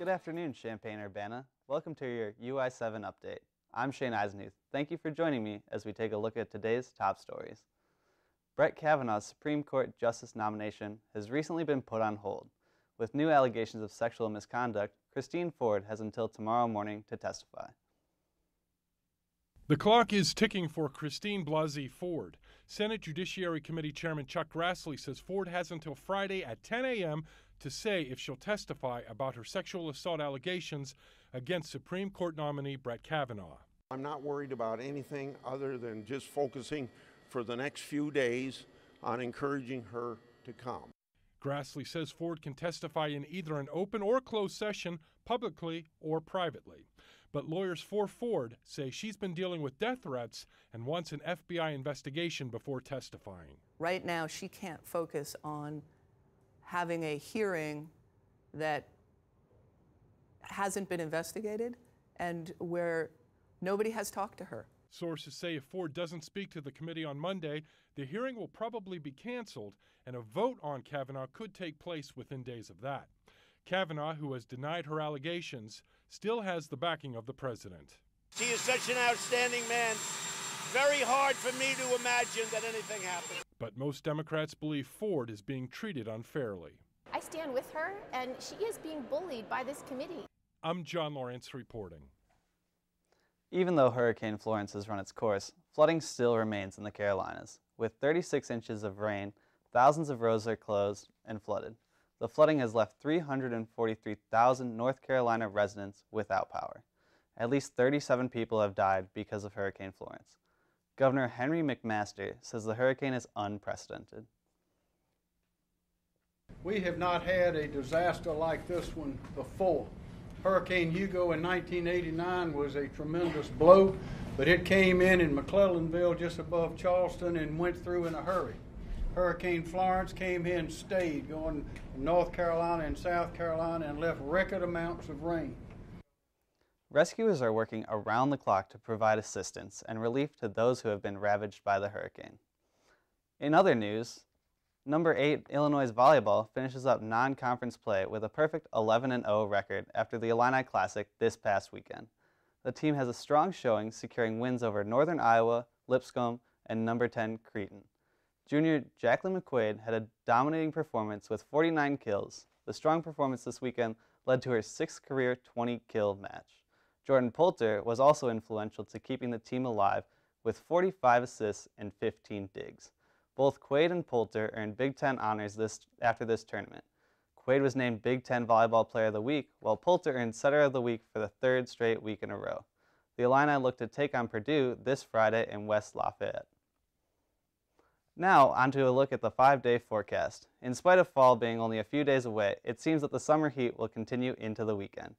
Good afternoon, Champaign-Urbana. Welcome to your UI7 update. I'm Shane Eisenhuth. Thank you for joining me as we take a look at today's top stories. Brett Kavanaugh's Supreme Court Justice nomination has recently been put on hold. With new allegations of sexual misconduct, Christine Ford has until tomorrow morning to testify. The clock is ticking for Christine Blasey Ford. Senate Judiciary Committee Chairman Chuck Grassley says Ford has until Friday at 10 a.m. to say if she'll testify about her sexual assault allegations against Supreme Court nominee Brett Kavanaugh. I'm not worried about anything other than just focusing for the next few days on encouraging her to come. Grassley says Ford can testify in either an open or closed session, publicly or privately. But lawyers for Ford say she's been dealing with death threats and wants an FBI investigation before testifying. Right now, she can't focus on having a hearing that hasn't been investigated and where nobody has talked to her. Sources say if Ford doesn't speak to the committee on Monday, the hearing will probably be canceled and a vote on Kavanaugh could take place within days of that. Kavanaugh, who has denied her allegations, still has the backing of the president. He is such an outstanding man. Very hard for me to imagine that anything happened. But most Democrats believe Ford is being treated unfairly. I stand with her, and she is being bullied by this committee. I'm John Lawrence reporting. Even though Hurricane Florence has run its course, flooding still remains in the Carolinas. With 36 inches of rain, thousands of roads are closed and flooded. The flooding has left 343,000 North Carolina residents without power. At least 37 people have died because of Hurricane Florence. Governor Henry McMaster says the hurricane is unprecedented. We have not had a disaster like this one before. Hurricane Hugo in 1989 was a tremendous blow, but it came in McClellanville just above Charleston and went through in a hurry. Hurricane Florence came here and stayed, going from North Carolina and South Carolina, and left record amounts of rain. Rescuers are working around the clock to provide assistance and relief to those who have been ravaged by the hurricane. In other news, number 8 Illinois Volleyball finishes up non-conference play with a perfect 11-0 record after the Illini Classic this past weekend. The team has a strong showing, securing wins over Northern Iowa, Lipscomb, and number 10 Cretin. Junior Jacqueline McQuaid had a dominating performance with 49 kills. The strong performance this weekend led to her 6th career 20-kill match. Jordan Poulter was also influential to keeping the team alive with 45 assists and 15 digs. Both Quaid and Poulter earned Big Ten honors after this tournament. Quaid was named Big Ten Volleyball Player of the Week, while Poulter earned Setter of the Week for the 3rd straight week in a row. The Illini look to take on Purdue this Friday in West Lafayette. Now, onto a look at the 5-day forecast. In spite of fall being only a few days away, it seems that the summer heat will continue into the weekend.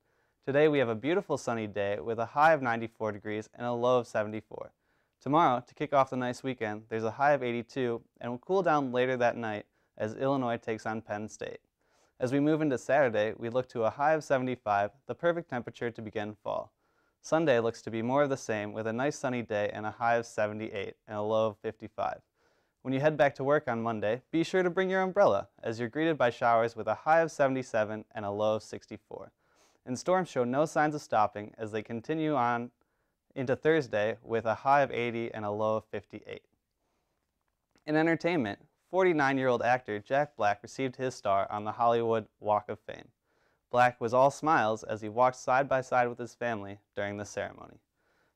Today we have a beautiful sunny day with a high of 94 degrees and a low of 74. Tomorrow, to kick off the nice weekend, there's a high of 82 and will cool down later that night as Illinois takes on Penn State. As we move into Saturday, we look to a high of 75, the perfect temperature to begin fall. Sunday looks to be more of the same with a nice sunny day and a high of 78 and a low of 55. When you head back to work on Monday, be sure to bring your umbrella as you're greeted by showers with a high of 77 and a low of 64. And storms show no signs of stopping as they continue on into Thursday with a high of 80 and a low of 58. In entertainment, 49-year-old actor Jack Black received his star on the Hollywood Walk of Fame. Black was all smiles as he walked side by side with his family during the ceremony.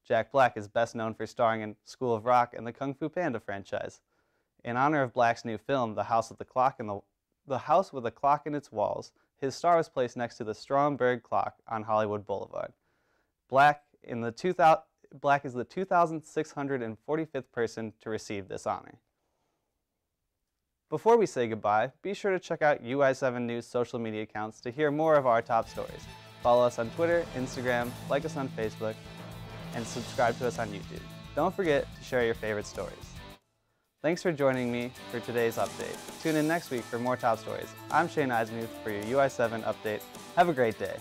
Jack Black is best known for starring in School of Rock and the Kung Fu Panda franchise. In honor of Black's new film, The House with a Clock in Its Walls, his star was placed next to the Stromberg clock on Hollywood Boulevard. Black is the 2,645th person to receive this honor. Before we say goodbye, be sure to check out UI7 News social media accounts to hear more of our top stories. Follow us on Twitter, Instagram, like us on Facebook, and subscribe to us on YouTube. Don't forget to share your favorite stories. Thanks for joining me for today's update. Tune in next week for more top stories. I'm Shane Eisenhuth for your UI7 update. Have a great day.